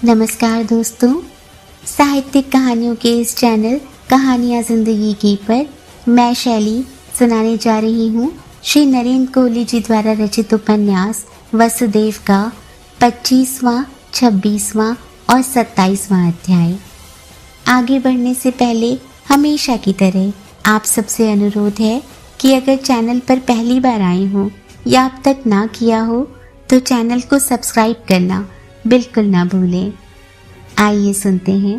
नमस्कार दोस्तों, साहित्यिक कहानियों के इस चैनल कहानियाँ जिंदगी की पर मैं शैली सुनाने जा रही हूँ श्री नरेंद्र कोहली जी द्वारा रचित उपन्यास वसुदेव का 25वां, 26वां और 27वां अध्याय। आगे बढ़ने से पहले हमेशा की तरह आप सबसे अनुरोध है कि अगर चैनल पर पहली बार आए हो या अब तक ना किया हो तो चैनल को सब्सक्राइब करना बिल्कुल ना भूलें। आइए सुनते हैं।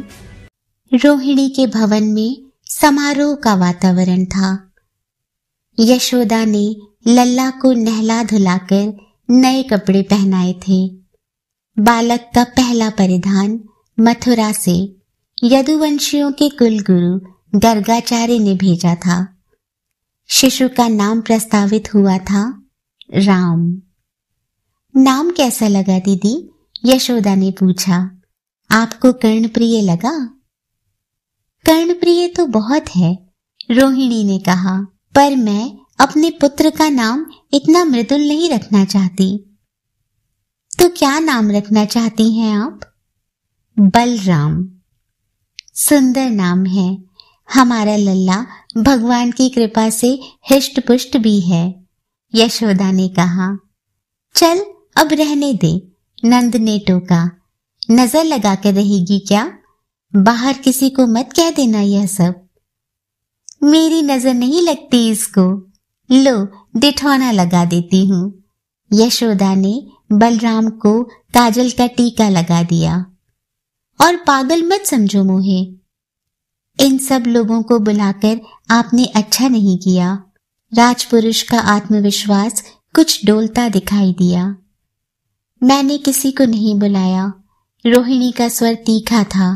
रोहिणी के भवन में समारोह का वातावरण था। यशोदा ने लल्ला को नहला धुलाकर नए कपड़े पहनाए थे। बालक का पहला परिधान मथुरा से यदुवंशियों के कुलगुरु गर्गाचार्य ने भेजा था। शिशु का नाम प्रस्तावित हुआ था राम। नाम कैसा लगा दीदी? यशोदा ने पूछा। आपको कर्णप्रिय लगा? कर्णप्रिय तो बहुत है, रोहिणी ने कहा, पर मैं अपने पुत्र का नाम इतना मृदुल नहीं रखना चाहती। तो क्या नाम रखना चाहती हैं आप? बलराम। सुंदर नाम है। हमारा लल्ला भगवान की कृपा से हिष्ट पुष्ट भी है, यशोदा ने कहा। चल अब रहने दे, नंद ने टोका। नजर लगा कर रहेगी क्या? बाहर किसी को मत कह देना यह सब। मेरी नजर नहीं लगती इसको। लो डिठौना लगा देती हूँ। यशोदा ने बलराम को काजल का टीका लगा दिया। और पागल मत समझो मोहे। इन सब लोगों को बुलाकर आपने अच्छा नहीं किया। राजपुरुष का आत्मविश्वास कुछ डोलता दिखाई दिया। मैंने किसी को नहीं बुलाया। रोहिणी का स्वर तीखा था।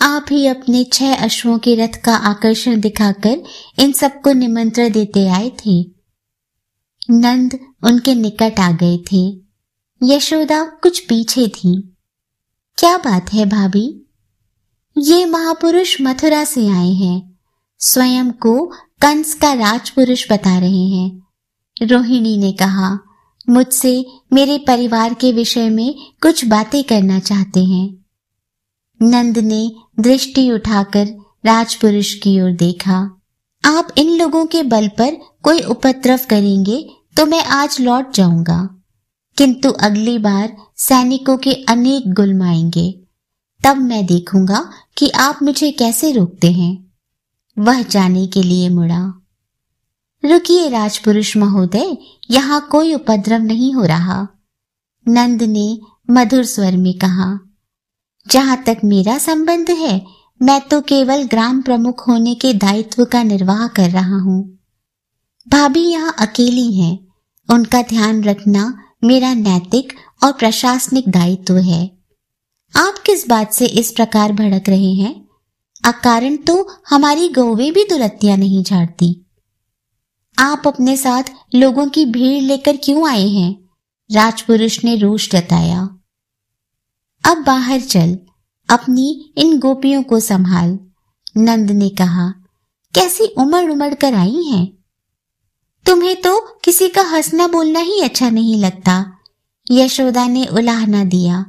आप ही अपने 6 अश्वों के रथ का आकर्षण दिखाकर इन सबको निमंत्रण देते आए थे। नंद उनके निकट आ गए थे। यशोदा कुछ पीछे थी। क्या बात है भाभी? ये महापुरुष मथुरा से आए हैं। स्वयं को कंस का राजपुरुष बता रहे हैं, रोहिणी ने कहा। मुझसे मेरे परिवार के विषय में कुछ बातें करना चाहते हैं। नंद ने दृष्टि उठाकर राजपुरुष की ओर देखा। आप इन लोगों के बल पर कोई उपद्रव करेंगे तो मैं आज लौट जाऊंगा, किंतु अगली बार सैनिकों के अनेक गुल्म आएंगे। तब मैं देखूंगा कि आप मुझे कैसे रोकते हैं। वह जाने के लिए मुड़ा। रुकिए राजपुरुष महोदय, यहाँ कोई उपद्रव नहीं हो रहा, नंद ने मधुर स्वर में कहा। जहां तक मेरा संबंध है, मैं तो केवल ग्राम प्रमुख होने के दायित्व का निर्वाह कर रहा हूँ। भाभी यहाँ अकेली हैं, उनका ध्यान रखना मेरा नैतिक और प्रशासनिक दायित्व है। आप किस बात से इस प्रकार भड़क रहे हैं? अकारण तो हमारी गौवें भी दुरत्तियां नहीं झाड़ती। आप अपने साथ लोगों की भीड़ लेकर क्यों आए हैं? राजपुरुष ने रोष जताया। अब बाहर चल, अपनी इन गोपियों को संभाल, नंद ने कहा। कैसी उमड़ उमड़ कर आई हैं? तुम्हें तो किसी का हंसना बोलना ही अच्छा नहीं लगता, यशोदा ने उलाहना दिया।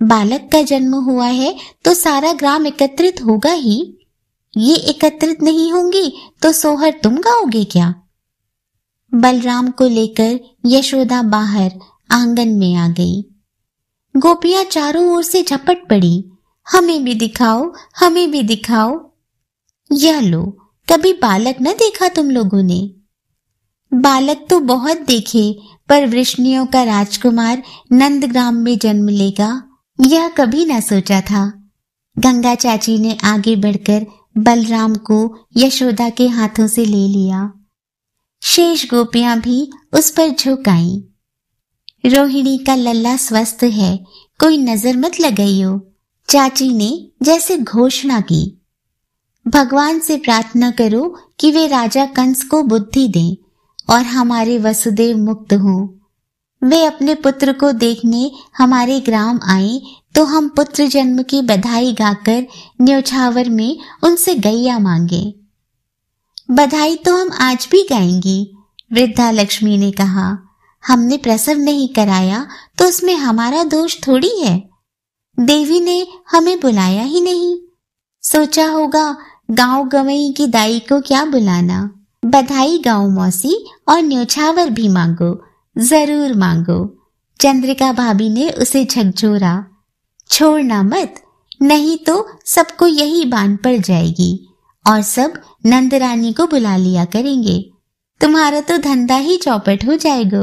बालक का जन्म हुआ है तो सारा ग्राम एकत्रित होगा ही। ये एकत्रित नहीं होंगी तो सोहर तुम गाओगे क्या? बलराम को लेकर यशोदा बाहर आंगन में आ गई। गोपियां चारों ओर से झपट पड़ी। हमें भी दिखाओ, हमें भी दिखाओ। यह लो, कभी बालक न देखा तुम लोगों ने? बालक तो बहुत देखे, पर वृष्णियों का राजकुमार नंदग्राम में जन्म लेगा, यह कभी न सोचा था। गंगा चाची ने आगे बढ़कर बलराम को यशोदा के हाथों से ले लिया। शेष गोपियां भी उस पर झुक आईं। रोहिणी का लल्ला स्वस्थ है, कोई नजर मत लगाइयो, चाची ने जैसे घोषणा की। भगवान से प्रार्थना करो कि वे राजा कंस को बुद्धि दें और हमारे वसुदेव मुक्त हों। वे अपने पुत्र को देखने हमारे ग्राम आए तो हम पुत्र जन्म की बधाई गाकर न्योछावर में उनसे गैया मांगे। बधाई तो हम आज भी गाएंगी, वृद्धा लक्ष्मी ने कहा। हमने प्रसव नहीं कराया तो उसमें हमारा दोष थोड़ी है। देवी ने हमें बुलाया ही नहीं। सोचा होगा गांव गंवई की दाई को क्या बुलाना। बधाई गाँव मौसी और न्योछावर भी मांगो, जरूर मांगो। चंद्रिका भाभी ने उसे झकझोरा। छोड़ना मत, नहीं तो सबको यही बांध पड़ जाएगी और सब नंदरानी को बुला लिया करेंगे। तुम्हारा तो धंधा ही चौपट हो जाएगा।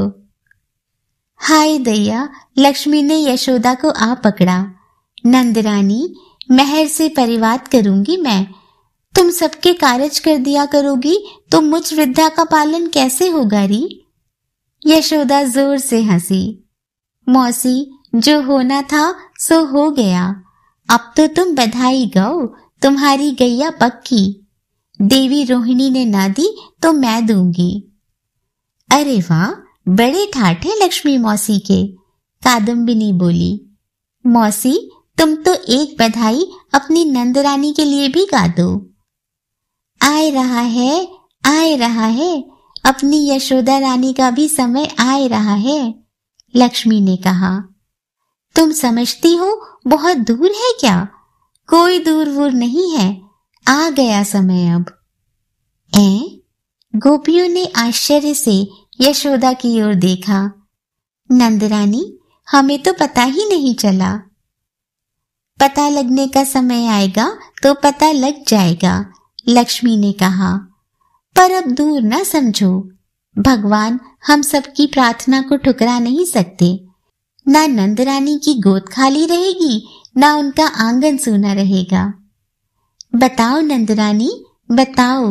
हाय दैया, लक्ष्मी ने यशोदा को आ पकड़ा। नंदरानी, मेहर से परिवाद करूंगी मैं। तुम सबके कारज कर दिया करोगी तो मुझ वृद्धा का पालन कैसे होगा री? यशोदा जोर से हंसी। मौसी, जो होना था सो हो गया। अब तो तुम बधाई गाओ, तुम्हारी गैया पक्की। देवी रोहिणी ने ना दी तो मैं दूंगी। अरे वाह, बड़े ठाठ है लक्ष्मी मौसी के। कादम्बिनी बोली। मौसी, तुम तो एक बधाई अपनी नंदरानी के लिए भी गा दो। आए रहा है, आए रहा है, अपनी यशोदा रानी का भी समय आए रहा है, लक्ष्मी ने कहा। तुम समझती हो बहुत दूर है क्या? कोई दूर वूर नहीं है, आ गया समय अब। गोपियों ने आश्चर्य से यशोदा की ओर देखा। नंदरानी, हमें तो पता ही नहीं चला। पता लगने का समय आएगा तो पता लग जाएगा, लक्ष्मी ने कहा। पर अब दूर न समझो। भगवान हम सबकी प्रार्थना को ठुकरा नहीं सकते। ना नंदरानी की गोद खाली रहेगी, ना उनका आंगन सूना रहेगा। बताओ नंदरानी, बताओ,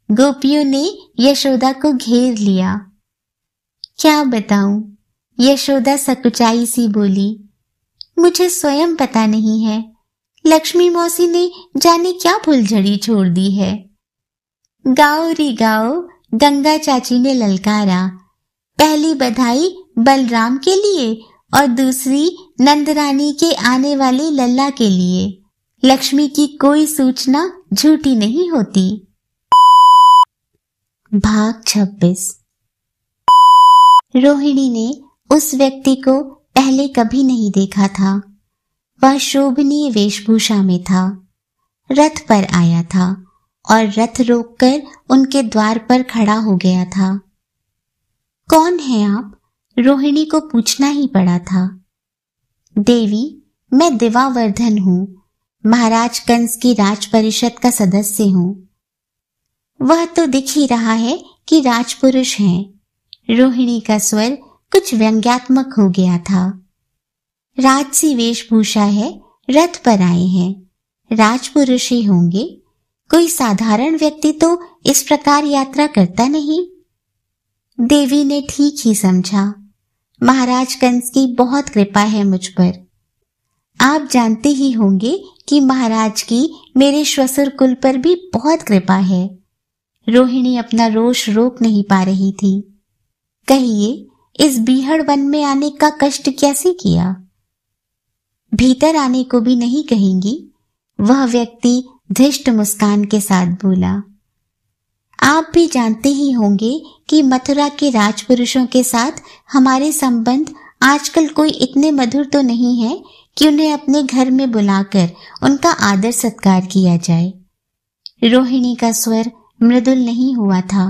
गोपियों ने यशोदा को घेर लिया। क्या बताऊं? यशोदा सकुचाई सी बोली। मुझे स्वयं पता नहीं है। लक्ष्मी मौसी ने जाने क्या फुलझड़ी छोड़ दी है। गाओ री गाओ, गंगा चाची ने ललकारा। पहली बधाई बलराम के लिए और दूसरी नंदरानी के आने वाले लल्ला के लिए। लक्ष्मी की कोई सूचना झूठी नहीं होती। भाग 26। रोहिणी ने उस व्यक्ति को पहले कभी नहीं देखा था। वह शोभनीय वेशभूषा में था। रथ पर आया था और रथ रोककर उनके द्वार पर खड़ा हो गया था। कौन है आप? रोहिणी को पूछना ही पड़ा था। देवी, मैं दिवावर्धन हूँ, महाराज कंस की राज परिषद का सदस्य हूँ। वह तो दिख ही रहा है कि राजपुरुष हैं। रोहिणी का स्वर कुछ व्यंग्यात्मक हो गया था। राजसी वेशभूषा है, रथ पर आए हैं, राजपुरुष ही होंगे। कोई साधारण व्यक्ति तो इस प्रकार यात्रा करता नहीं। देवी ने ठीक ही समझा। महाराज कंस की बहुत कृपा है मुझ पर। आप जानते ही होंगे कि महाराज की मेरे श्वसुर कुल पर भी बहुत कृपा है। रोहिणी अपना रोष रोक नहीं पा रही थी। कहिए, इस बीहड़ वन में आने का कष्ट कैसे किया? भीतर आने को भी नहीं कहेंगी, वह व्यक्ति धृष्ट मुस्कान के साथ बोला। आप भी जानते ही होंगे कि मथुरा के राजपुरुषों के साथ हमारे संबंध आजकल कोई इतने मधुर तो नहीं है कि उन्हें अपने घर में बुलाकर उनका आदर सत्कार किया जाए। रोहिणी का स्वर मृदुल नहीं हुआ था।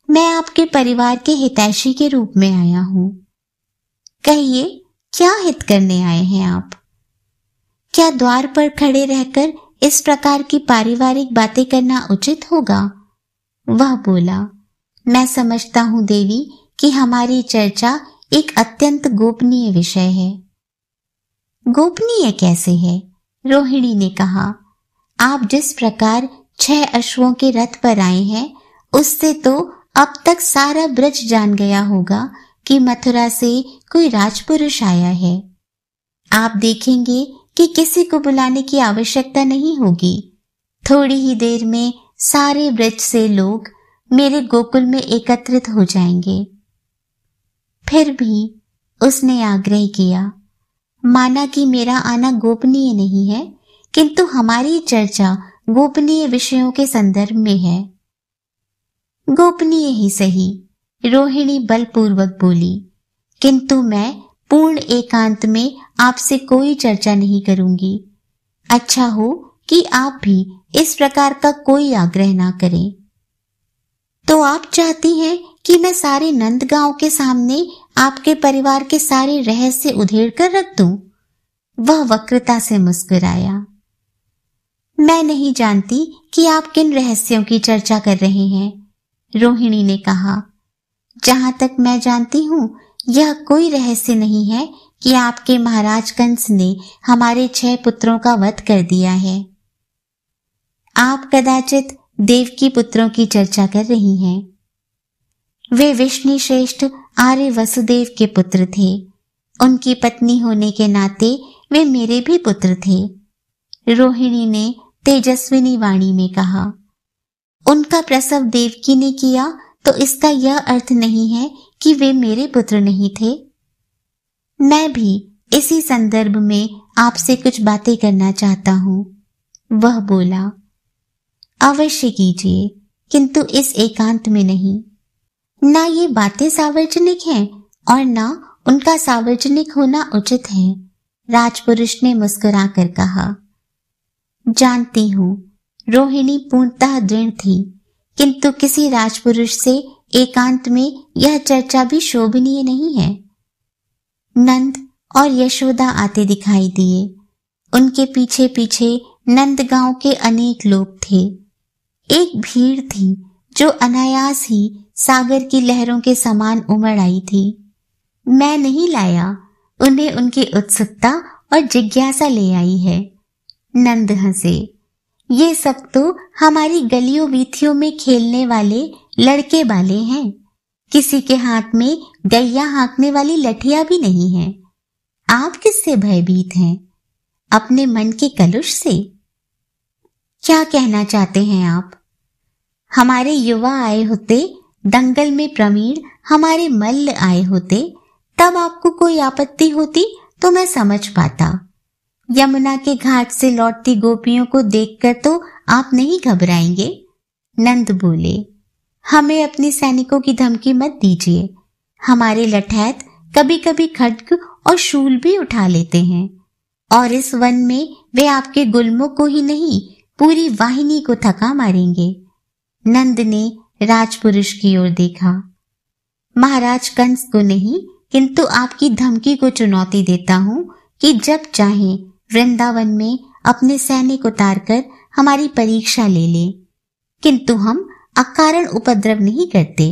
मैं आपके परिवार के हितैषी के रूप में आया हूं। कहिए, क्या हित करने आए हैं आप? क्या द्वार पर खड़े रहकर इस प्रकार की पारिवारिक बातें करना उचित होगा? वह बोला। मैं समझता हूं देवी कि हमारी चर्चा एक अत्यंत गोपनीय विषय है। गोपनीय कैसे है? रोहिणी ने कहा। आप जिस प्रकार 6 अश्वों के रथ पर आए हैं, उससे तो अब तक सारा ब्रज जान गया होगा कि मथुरा से कोई राजपुरुष आया है। आप देखेंगे कि किसी को बुलाने की आवश्यकता नहीं होगी। थोड़ी ही देर में सारे ब्रज से लोग मेरे गोकुल में एकत्रित हो जाएंगे। फिर भी उसने आग्रह किया। माना कि मेरा आना गोपनीय नहीं है, किंतु हमारी चर्चा गोपनीय विषयों के संदर्भ में है। गोपनीय ही सही, रोहिणी बलपूर्वक बोली, किंतु मैं पूर्ण एकांत में आपसे कोई चर्चा नहीं करूंगी। अच्छा हो कि आप भी इस प्रकार का कोई आग्रह ना करें। तो आप चाहती हैं कि मैं सारे नंदगांव के सामने आपके परिवार के सारे रहस्य उधेड़ कर रख दूं? वह वक्रता से मुस्कुराया। मैं नहीं जानती कि आप किन रहस्यों की चर्चा कर रहे हैं, रोहिणी ने कहा। जहां तक मैं जानती हूं, यह कोई रहस्य नहीं है कि आपके महाराज कंस ने हमारे 6 पुत्रों का वध कर दिया है। आप कदाचित देवकी पुत्रों की चर्चा कर रही हैं। वे विष्णु श्रेष्ठ आर्य वसुदेव के पुत्र थे। उनकी पत्नी होने के नाते वे मेरे भी पुत्र थे, रोहिणी ने तेजस्विनी वाणी में कहा। उनका प्रसव देवकी ने किया तो इसका यह अर्थ नहीं है कि वे मेरे पुत्र नहीं थे। मैं भी इसी संदर्भ में आपसे कुछ बातें करना चाहता हूं, वह बोला। अवश्य कीजिए, किंतु इस एकांत में नहीं। ना ये बातें सार्वजनिक हैं और ना उनका सार्वजनिक होना उचित है, राजपुरुष ने मुस्कुराकर कहा। जानती हूं, रोहिणी पूर्णतः दृढ़ थी, किंतु किसी राजपुरुष से एकांत में यह चर्चा भी शोभनीय नहीं है। नंद और यशोदा आते दिखाई दिए। उनके पीछे पीछे नंदगांव के अनेक लोग थे। एक भीड़ थी जो अनायास ही सागर की लहरों के समान उमड़ आई थी। मैं नहीं लाया, उन्हें उनकी उत्सुकता और जिज्ञासा ले आई है। नंद हंसे। ये सब तो हमारी गलियों वीथियों में खेलने वाले लड़के बाले हैं। किसी के हाथ में गैया हाँकने वाली लठिया भी नहीं है। आप किससे भयभीत हैं? अपने मन के कलुष से? क्या कहना चाहते हैं आप? हमारे युवा आए होते, दंगल में प्रवीण हमारे मल्ल आए होते, तब आपको कोई आपत्ति होती तो मैं समझ पाता। यमुना के घाट से लौटती गोपियों को देखकर तो आप नहीं घबराएंगे, नंद बोले। हमें अपने सैनिकों की धमकी मत दीजिए। हमारे लठैत कभी कभी खड्ग और शूल भी उठा लेते हैं, और इस वन में वे आपके गुल्मों को ही नहीं, पूरी वाहिनी को थका मारेंगे। नंद ने राजपुरुष की ओर देखा। महाराज कंस को नहीं, किंतु आपकी धमकी को चुनौती देता हूं कि जब चाहे वृंदावन में अपने सैनिक उतारकर हमारी परीक्षा ले लें, किंतु हम अकारण उपद्रव नहीं करते।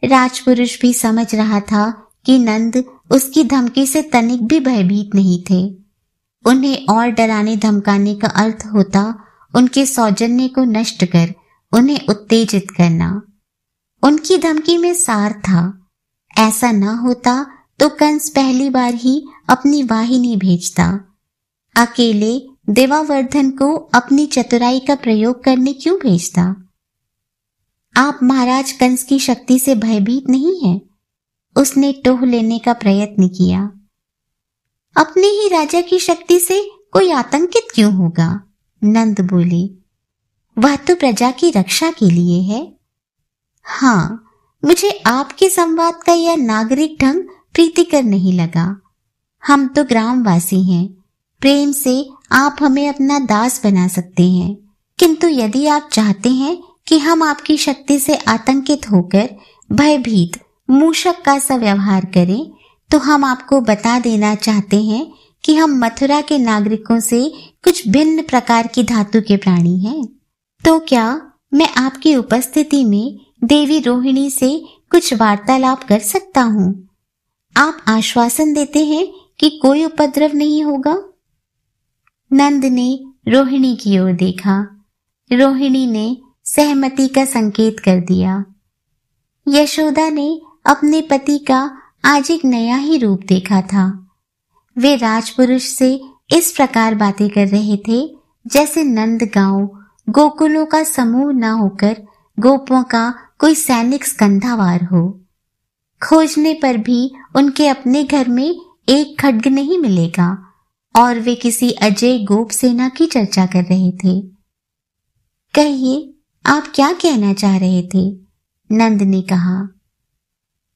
राजपुरुष भी समझ रहा था कि नंद उसकी धमकी से तनिक भी भयभीत नहीं थे। उन्हें और डराने धमकाने का अर्थ होता उनके सौजन्य को नष्ट कर उन्हें उत्तेजित करना। उनकी धमकी में सार था। ऐसा न होता तो कंस पहली बार ही अपनी वाहिनी भेजता। अकेले देवावर्धन को अपनी चतुराई का प्रयोग करने क्यों भेजता? आप महाराज कंस की शक्ति से भयभीत नहीं हैं? उसने टोह लेने का प्रयत्न किया। अपने ही राजा की शक्ति से कोई आतंकित क्यों होगा? नंद बोले। वह तो प्रजा की रक्षा के लिए है। हाँ, मुझे आपके संवाद का यह नागरिक ढंग प्रीतिकर नहीं लगा। हम तो ग्रामवासी हैं। प्रेम से आप हमें अपना दास बना सकते हैं, किंतु यदि आप चाहते हैं कि हम आपकी शक्ति से आतंकित होकर भयभीत मूषक का सा व्यवहार करें, तो हम आपको बता देना चाहते हैं कि हम मथुरा के नागरिकों से कुछ भिन्न प्रकार की धातु के प्राणी हैं। तो क्या मैं आपकी उपस्थिति में देवी रोहिणी से कुछ वार्तालाप कर सकता हूँ? आप आश्वासन देते हैं कि कोई उपद्रव नहीं होगा? नंद ने रोहिणी की ओर देखा। रोहिणी ने सहमति का संकेत कर दिया। यशोदा ने अपने पति का आज एक नया ही रूप देखा था। वे राजपुरुष से इस प्रकार बातें कर रहे थे जैसे नंदगांव गोकुलों का समूह न होकर गोपों का कोई सैनिक स्कंधावार हो। खोजने पर भी उनके अपने घर में एक खड्ग नहीं मिलेगा, और वे किसी अजय गोप सेना की चर्चा कर रहे थे। कहिए, आप क्या कहना चाह रहे थे? नंद ने कहा।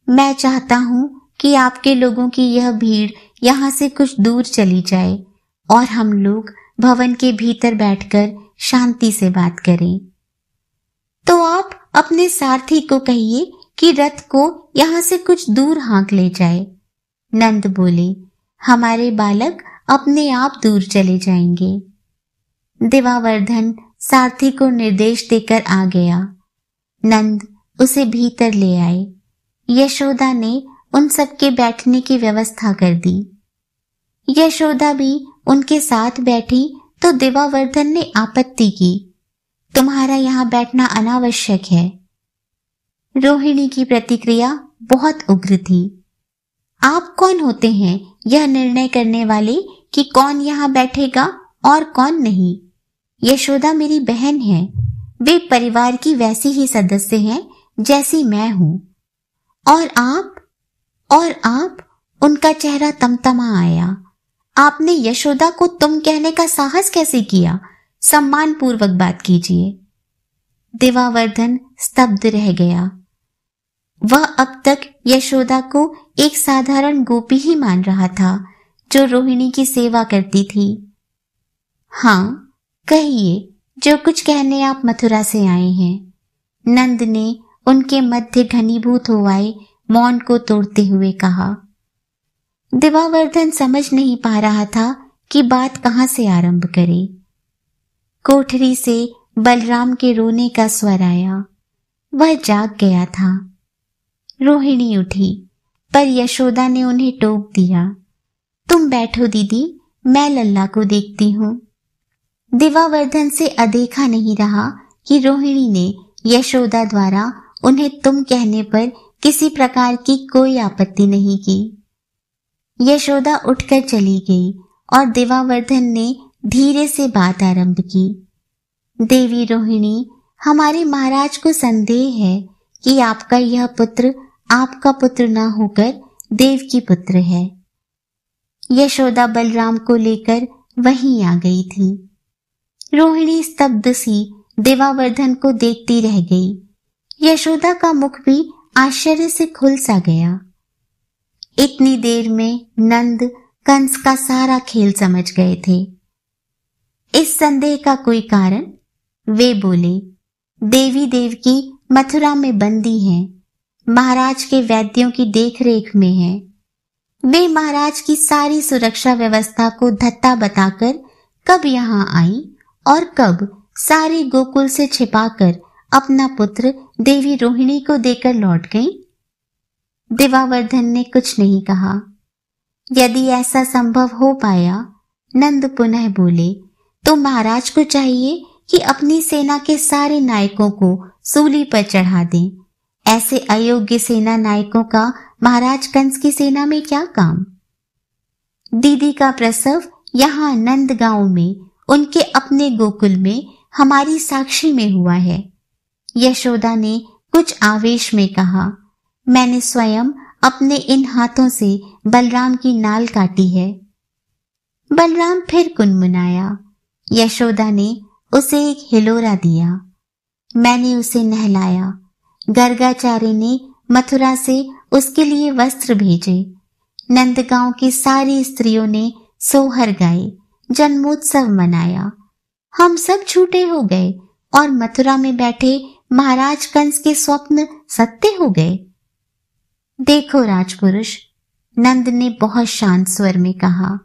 मैं चाहता हूं कि आपके लोगों की यह भीड़ यहाँ से कुछ दूर चली जाए और हम लोग भवन के भीतर बैठकर शांति से बात करें। तो आप अपने सारथी को कहिए कि रथ को यहाँ से कुछ दूर हाँक ले जाए। नंद बोले, हमारे बालक अपने आप दूर चले जाएंगे। देवावर्धन सारथी को निर्देश देकर आ गया। नंद उसे भीतर ले आए। यशोदा ने उन सबके बैठने की व्यवस्था कर दी। यशोदा भी उनके साथ बैठी तो देवावर्धन ने आपत्ति की, तुम्हारा यहाँ बैठना अनावश्यक है। रोहिणी की प्रतिक्रिया बहुत उग्र थी। आप कौन होते हैं यह निर्णय करने वाले कि कौन यहाँ बैठेगा और कौन नहीं? यशोदा मेरी बहन है, वे परिवार की वैसी ही सदस्य हैं जैसी मैं हूं। और आप उनका चेहरा तमतमा आया। आपने यशोदा को तुम कहने का साहस कैसे किया? सम्मान पूर्वक बात कीजिए। देवावर्धन स्तब्ध रह गया। वह अब तक यशोदा को एक साधारण गोपी ही मान रहा था जो रोहिणी की सेवा करती थी। हाँ, कहिए जो कुछ कहने आप मथुरा से आए हैं। नंद ने उनके मध्य घनीभूत हो आए मौन को तोड़ते हुए कहा। देवावर्धन समझ नहीं पा रहा था कि बात कहां से आरंभ करे। कोठरी से बलराम के रोने का स्वर आया। वह जाग गया था। रोहिणी उठी, पर यशोदा ने उन्हें टोक दिया। तुम बैठो दीदी, मैं लल्ला को देखती हूँ। देवावर्धन से अदेखा नहीं रहा कि रोहिणी ने यशोदा द्वारा उन्हें तुम कहने पर किसी प्रकार की कोई आपत्ति नहीं की। यशोदा उठकर चली गई और देवावर्धन ने धीरे से बात आरंभ की। देवी रोहिणी, हमारे महाराज को संदेह है कि आपका यह पुत्र आपका पुत्र न होकर देव की पुत्र है। यशोदा बलराम को लेकर वहीं आ गई थी। रोहिणी स्तब्ध सी देवावर्धन को देखती रह गई। यशोदा का मुख भी आश्चर्य से खुल सा गया। इतनी देर में नंद कंस का सारा खेल समझ गए थे। इस संदेह का कोई कारण? वे बोले, देवी देवकी मथुरा में बंदी हैं, महाराज के वैद्यों की देखरेख में हैं। वे महाराज की सारी सुरक्षा व्यवस्था को धत्ता बताकर कब यहाँ आई और कब सारे गोकुल से छिपाकर अपना पुत्र देवी रोहिणी को देकर लौट गई। देवावर्धन ने कुछ नहीं कहा। यदि ऐसा संभव हो पाया, नंद पुनः बोले, तो महाराज को चाहिए कि अपनी सेना के सारे नायकों को सूली पर चढ़ा दें। ऐसे अयोग्य सेना नायकों का महाराज कंस की सेना में क्या काम? दीदी का प्रसव यहाँ नंद गांव में उनके अपने गोकुल में हमारी साक्षी में हुआ है। यशोदा ने कुछ आवेश में कहा, मैंने स्वयं अपने इन हाथों से बलराम की नाल काटी है। बलराम फिर कुनमुनाया। यशोदा ने उसे एक हिलोरा दिया। मैंने उसे नहलाया। गर्गाचार्य ने मथुरा से उसके लिए वस्त्र भेजे। नंदगांव की सारी स्त्रियों ने सोहर गाए, जन्मोत्सव मनाया। हम सब छूटे हो गए और मथुरा में बैठे महाराज कंस के स्वप्न सत्य हो गए। देखो राजपुरुष, नंद ने बहुत शांत स्वर में कहा,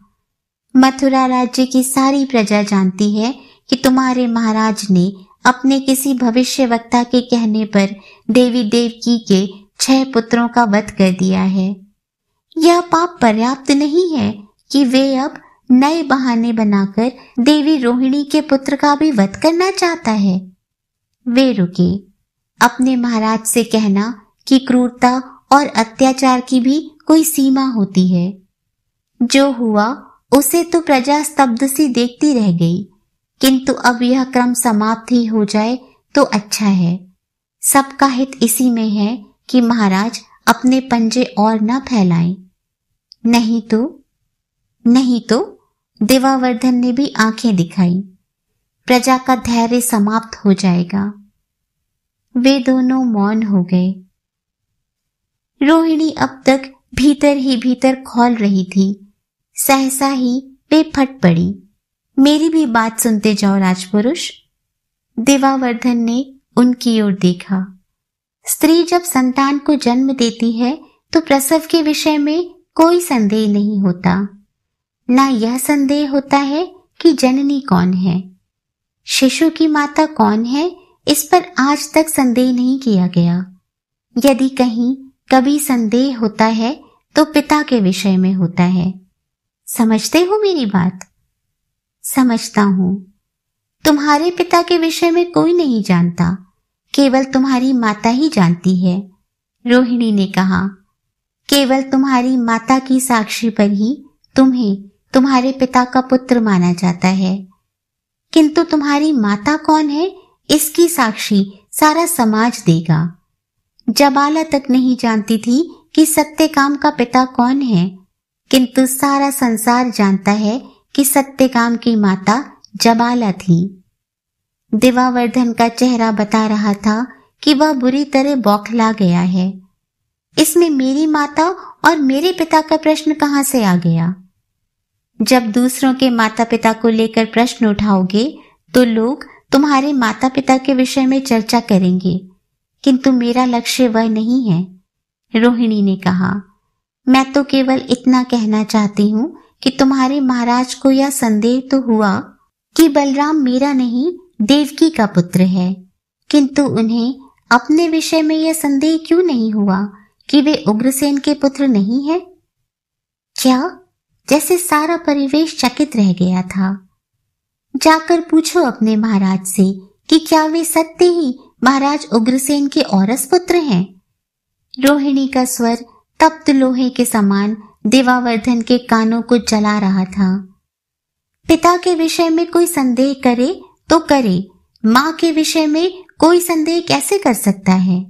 मथुरा राज्य की सारी प्रजा जानती है कि तुम्हारे महाराज ने अपने किसी भविष्यवक्ता के कहने पर देवी देवकी के 6 पुत्रों का वध कर दिया है। यह पाप पर्याप्त नहीं है कि वे अब नए बहाने बनाकर देवी रोहिणी के पुत्र का भी वध करना चाहता है। वे रुके। अपने महाराज से कहना कि क्रूरता और अत्याचार की भी कोई सीमा होती है। जो हुआ उसे तो प्रजा स्तब्ध सी देखती रह गई, किंतु अब यह क्रम समाप्त ही हो जाए तो अच्छा है। सबका हित इसी में है कि महाराज अपने पंजे और न फैलाएं। नहीं तो देवावर्धन ने भी आंखें दिखाई। प्रजा का धैर्य समाप्त हो जाएगा। वे दोनों मौन हो गए। रोहिणी अब तक भीतर ही भीतर खौल रही थी। सहसा ही वे फट पड़ी। मेरी भी बात सुनते जाओ राजपुरुष। देवावर्धन ने उनकी ओर देखा। स्त्री जब संतान को जन्म देती है तो प्रसव के विषय में कोई संदेह नहीं होता। ना यह संदेह होता है कि जननी कौन है, शिशु की माता कौन है, इस पर आज तक संदेह नहीं किया गया। यदि कहीं कभी संदेह होता है तो पिता के विषय में होता है। समझते हो मेरी बात? समझता हूं। तुम्हारे पिता के विषय में कोई नहीं जानता, केवल तुम्हारी माता ही जानती है, रोहिणी ने कहा। केवल तुम्हारी माता की साक्षी पर ही तुम्हें तुम्हारे पिता का पुत्र माना जाता है, किंतु तुम्हारी माता कौन है इसकी साक्षी सारा समाज देगा। जबाला तक नहीं जानती थी कि सत्यकाम का पिता कौन है, किंतु सारा संसार जानता है कि सत्यकाम की माता जबाला थी। देवावर्धन का चेहरा बता रहा था कि वह बुरी तरह बौखला गया है। इसमें मेरी माता और मेरे पिता का प्रश्न कहां से आ गया? जब दूसरों के माता पिता को लेकर प्रश्न उठाओगे तो लोग तुम्हारे माता पिता के विषय में चर्चा करेंगे, किंतु मेरा लक्ष्य वह नहीं है, रोहिणी ने कहा। मैं तो केवल इतना कहना चाहती हूँ कि तुम्हारे महाराज को यह संदेह तो हुआ कि बलराम मेरा नहीं देवकी का पुत्र है, किंतु उन्हें अपने विषय में यह संदेह क्यों नहीं हुआ कि वे उग्रसेन के पुत्र नहीं है? क्या? जैसे सारा परिवेश चकित रह गया था। जाकर पूछो अपने महाराज से कि क्या वे सत्य ही महाराज उग्रसेन के औरस पुत्र हैं? रोहिणी का स्वर तप्त लोहे के समान देवावर्धन के कानों को जला रहा था। पिता के विषय में कोई संदेह करे तो करे, मां के विषय में कोई संदेह कैसे कर सकता है?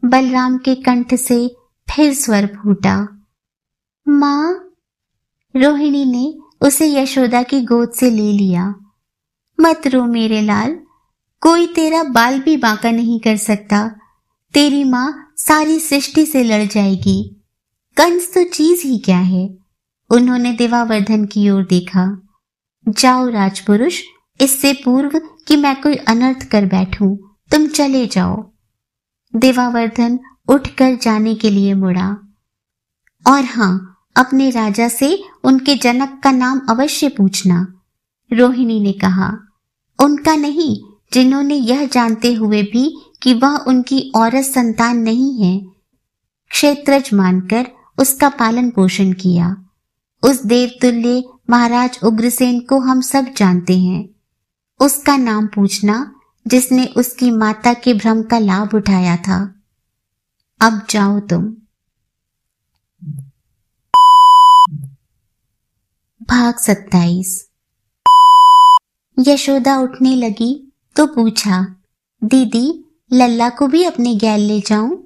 बलराम के कंठ से फिर स्वर फूटा। मां। रोहिणी ने उसे यशोदा की गोद से ले लिया। मत रो मेरे लाल, कोई तेरा बाल भी बांका नहीं कर सकता। तेरी मां सारी सृष्टि से लड़ जाएगी। कंस तो चीज ही क्या है? उन्होंने देवावर्धन की ओर देखा। जाओ राजपुरुष, इससे पूर्व कि मैं कोई अनर्थ कर बैठूं, तुम चले जाओ। देवावर्धन उठकर जाने के लिए मुड़ा। और हां, अपने राजा से उनके जनक का नाम अवश्य पूछना, रोहिणी ने कहा। उनका नहीं, जिन्होंने यह जानते हुए भी कि वह उनकी औरस संतान नहीं है, क्षेत्रज मानकर उसका पालन पोषण किया। उस देवतुल्य महाराज उग्रसेन को हम सब जानते हैं। उसका नाम पूछना जिसने उसकी माता के भ्रम का लाभ उठाया था। अब जाओ तुम। भाग 27। यशोदा उठने लगी तो पूछा, दीदी लल्ला को भी अपने गैल ले जाऊं?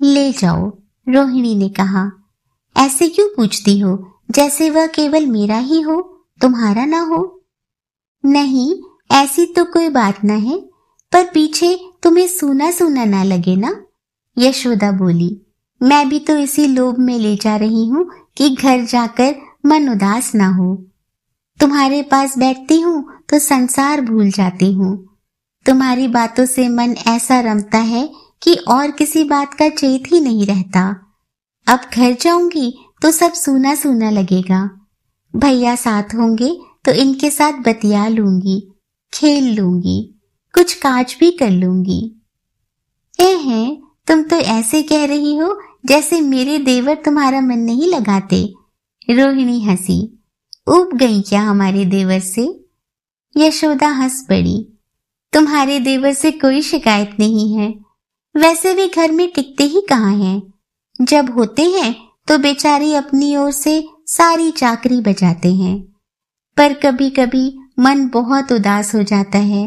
ले जाओ, रोहिणी ने कहा। ऐसे क्यों पूछती हो, जैसे वह केवल मेरा ही हो, तुम्हारा ना हो? नहीं, ऐसी तो कोई बात ना है, पर पीछे तुम्हें सूना सूना ना लगे ना, यशोदा बोली। मैं भी तो इसी लोभ में ले जा रही हूँ कि घर जाकर मन उदास ना हो। तुम्हारे पास बैठती हूँ तो संसार भूल जाती हूँ। तुम्हारी बातों से मन ऐसा रमता है कि और किसी बात का चेत ही नहीं रहता। अब घर जाऊंगी तो सब सूना सूना लगेगा। भैया साथ होंगे तो इनके साथ बतिया लूंगी, खेल लूंगी, कुछ काज भी कर लूंगी। हैं, तुम तो ऐसे कह रही हो जैसे मेरे देवर तुम्हारा मन नहीं लगाते। रोहिणी हंसी। ऊब गई क्या हमारे देवर से? यशोदा हंस पड़ी। तुम्हारे देवर से कोई शिकायत नहीं है। वैसे भी घर में टिकते ही कहाँ हैं। जब होते हैं तो बेचारी अपनी ओर से सारी चाकरी बजाते हैं, पर कभी कभी मन बहुत उदास हो जाता है।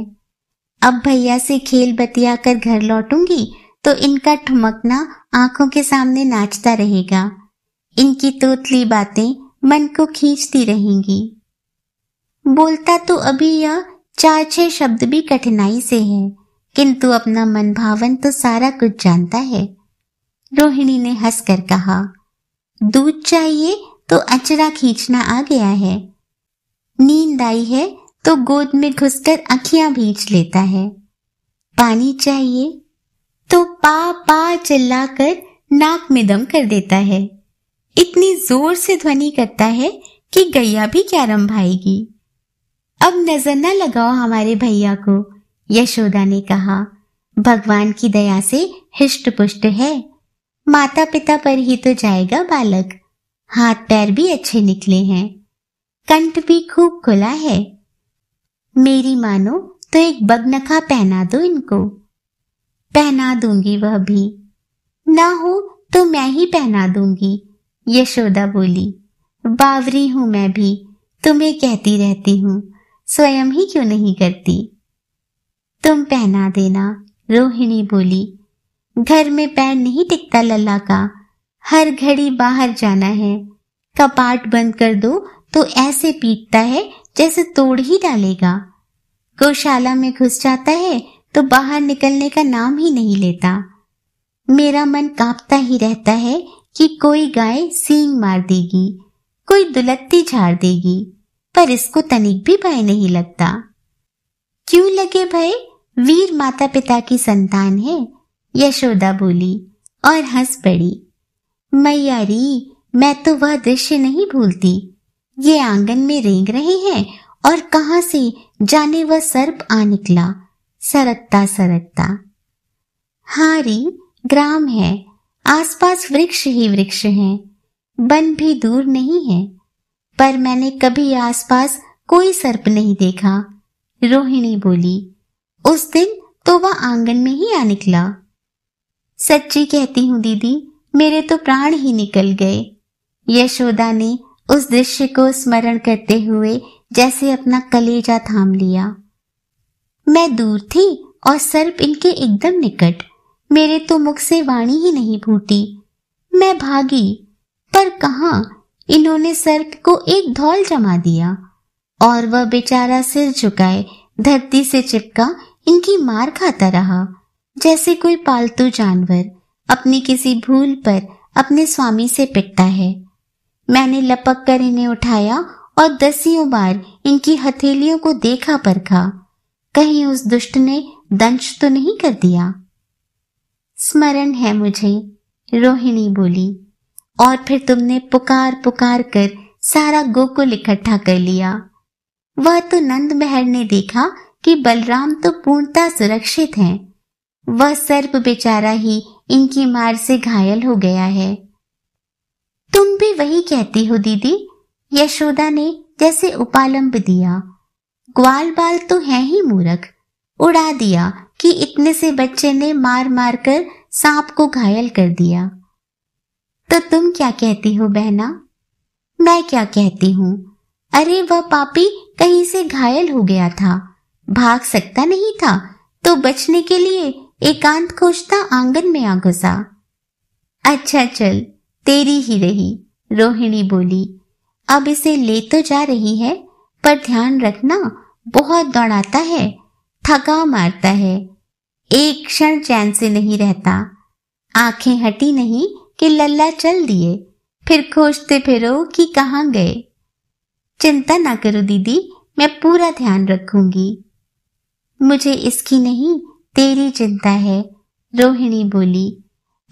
अब भैया से खेल बतिया कर घर लौटूंगी तो इनका ठुमकना आंखों के सामने नाचता रहेगा। इनकी तोतली बातें मन को खींचती रहेंगी। बोलता तो अभी यह 4-6 शब्द भी कठिनाई से है, किंतु अपना मन भावन तो सारा कुछ जानता है। रोहिणी ने हंसकर कहा। दूध चाहिए तो अचरा खींचना आ गया है, नींद आई है तो गोद में घुसकर अखियां भींच लेता है, पानी चाहिए तो पा पा चिल्लाकर नाक में दम कर देता है, इतनी जोर से ध्वनि करता है कि गैया भी क्या रंभाएगी। अब नजर न लगाओ हमारे भैया को, यशोदा ने कहा। भगवान की दया से हिष्ट पुष्ट है, माता पिता पर ही तो जाएगा बालक, हाथ पैर भी अच्छे निकले हैं, कंठ भी खूब खुला है। मेरी मानो तो एक बगनखा पहना दो इनको। पहना दूंगी वह भी, ना हो तो मैं ही पहना दूंगी, यशोदा बोली। बावरी हूं मैं भी, तुम्हें कहती रहती हूं, स्वयं ही क्यों नहीं करती। तुम पहना देना, रोहिणी बोली। घर में पैर नहीं टिकता लल्ला का, हर घड़ी बाहर जाना है, कपाट बंद कर दो तो ऐसे पीटता है जैसे तोड़ ही डालेगा। गौशाला में घुस जाता है तो बाहर निकलने का नाम ही नहीं लेता। मेरा मन कांपता ही रहता है कि कोई गाय सींग मार देगी, कोई दुलत्ती झाड़ देगी, पर इसको तनिक भी भय नहीं लगता। क्यों लगे भय, वीर माता पिता की संतान है, यशोदा बोली और हंस पड़ी। मैयारी, मैं तो वह दृश्य नहीं भूलती। ये आंगन में रेंग रहे हैं और कहां से जाने वह सर्प आ निकला, सरकता सरकता। हारी ग्राम है, आसपास वृक्ष ही वृक्ष हैं, वन भी दूर नहीं है, पर मैंने कभी आसपास कोई सर्प नहीं देखा, रोहिणी बोली। उस दिन तो वह आंगन में ही आ निकला। सच्ची कहती हूँ दीदी, मेरे तो प्राण ही निकल गए। यशोदा ने उस दृश्य को स्मरण करते हुए जैसे अपना कलेजा थाम लिया। मैं दूर थी और सर्प इनके एकदम निकट, मेरे तो मुख से वाणी ही नहीं फूटी। मैं भागी, पर कहां, इन्होंने सर्प को एक धौल जमा दिया और वह बेचारा सिर झुकाए धरती से चिपका इनकी मार खाता रहा, जैसे कोई पालतू जानवर अपनी किसी भूल पर अपने स्वामी से पिटता है। मैंने लपक कर इन्हें उठाया और दसियों बार इनकी हथेलियों को देखा परखा, कहीं उस दुष्ट ने दंश तो नहीं कर दिया। स्मरण है मुझे, रोहिणी बोली। और फिर तुमने पुकार पुकार कर सारा गोकुल इकट्ठा कर लिया। वह तो नंद महर ने देखा कि बलराम तो पूर्णतः सुरक्षित हैं, वह सर्प बेचारा ही इनकी मार से घायल हो गया है। तुम भी वही कहती हो दीदी, यशोदा ने जैसे उपालंब दिया। ग्वाल बाल तो है ही मूर्ख, उड़ा दिया कि इतने से बच्चे ने मार मार कर सांप को घायल कर दिया। तो तुम क्या कहती हो बहना? मैं क्या कहती हूँ, अरे वह पापी कहीं से घायल हो गया था, भाग सकता नहीं था, तो बचने के लिए एकांत खोजता आंगन में आ घुसा। अच्छा चल, तेरी ही रही, रोहिणी बोली। अब इसे ले तो जा रही है, पर ध्यान रखना, बहुत दौड़ाता है, थका मारता है, एक क्षण चैन से नहीं रहता। आंखें हटी नहीं कि लल्ला चल दिए, फिर खोजते फिरो कि कहाँ गए। चिंता ना करो दीदी, मैं पूरा ध्यान रखूंगी। मुझे इसकी नहीं, तेरी चिंता है, रोहिणी बोली।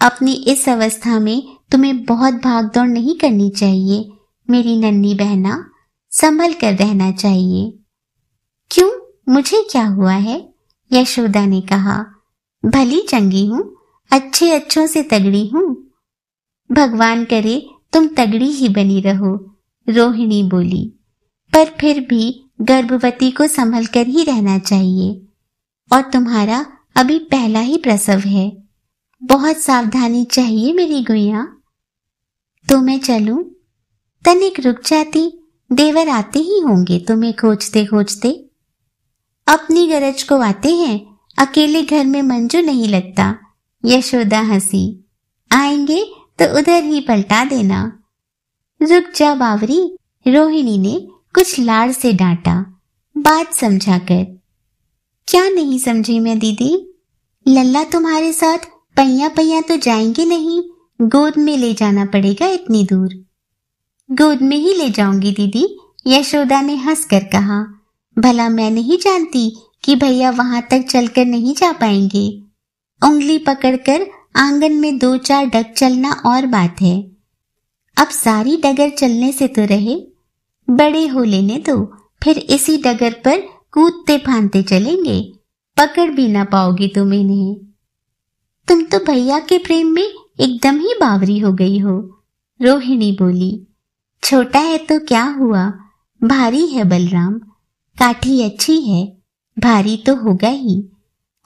अपनी इस अवस्था में तुम्हें बहुत भागदौड़ नहीं करनी चाहिए मेरी नन्ही बहना, संभल कर रहना चाहिए। क्यों, मुझे क्या हुआ है? यशोदा ने कहा। भली चंगी हूं, अच्छे अच्छों से तगड़ी हूं। भगवान करे तुम तगड़ी ही बनी रहो, रोहिणी बोली। पर फिर भी गर्भवती को संभल कर ही रहना चाहिए, और तुम्हारा अभी पहला ही प्रसव है, बहुत सावधानी चाहिए मेरी गुइया। तो मैं चलूं? तनिक रुक जाती, देवर आते ही होंगे तुम्हें खोजते खोजते। अपनी गरज को आते हैं, अकेले घर में मंजू नहीं लगता, यशोदा हंसी। आएंगे तो उधर ही पलटा देना। रुक जा बावरी, रोहिणी ने कुछ लाड़ से डांटा, बात समझा कर। क्या नहीं समझी मैं दीदी? लल्ला तुम्हारे साथ पैया पैया तो जाएंगे नहीं, गोद में ले जाना पड़ेगा इतनी दूर। गोद में ही ले जाऊंगी दीदी, यशोदा ने हंसकर कहा। भला मैं नहीं जानती कि भैया वहां तक चलकर नहीं जा पाएंगे। उंगली पकड़कर आंगन में 2-4 डग चलना और बात है। अब सारी डगर चलने से तो रहे, बड़े हो लेने दो, फिर इसी डगर पर कूदते फांदते चलेंगे, पकड़ भी ना पाओगी तुम इन्हें। तुम तो भैया के प्रेम में एकदम ही बावरी हो गई हो, रोहिणी बोली। छोटा है तो क्या हुआ, भारी है बलराम, काठी अच्छी है, भारी तो होगा ही।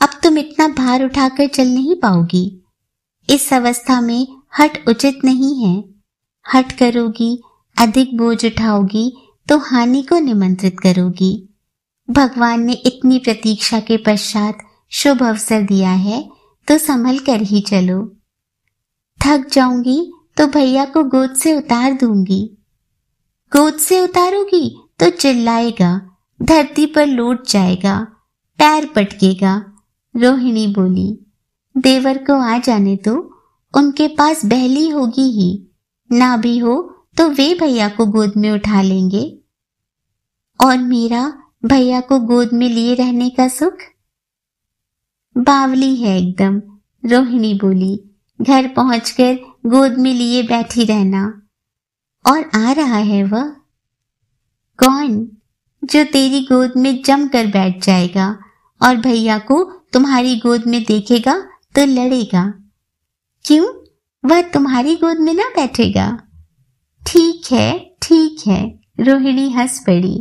अब तुम इतना भार उठाकर चल नहीं पाओगी। इस अवस्था में हठ उचित नहीं है। हठ करोगी, अधिक बोझ उठाओगी तो हानि को निमंत्रित करोगी। भगवान ने इतनी प्रतीक्षा के पश्चात शुभ अवसर दिया है तो संभल कर ही चलो। थक जाऊंगी तो भैया को गोद से उतार दूंगी। गोद से उतारोगी तो चिल्लाएगा, धरती पर लौट जाएगा, पैर पटकेगा, रोहिणी बोली। देवर को आ जाने दो, उनके पास बहली होगी ही, ना भी हो तो वे भैया को गोद में उठा लेंगे। और मेरा भैया को गोद में लिए रहने का सुख? बावली है एकदम, रोहिणी बोली। घर पहुंचकर गोद में लिए बैठी रहना। और आ रहा है वह? कौन? जो तेरी गोद में जम कर बैठ जाएगा और भैया को तुम्हारी गोद में देखेगा तो लड़ेगा। क्यों, वह तुम्हारी गोद में ना बैठेगा? ठीक है, रोहिणी हंस पड़ी।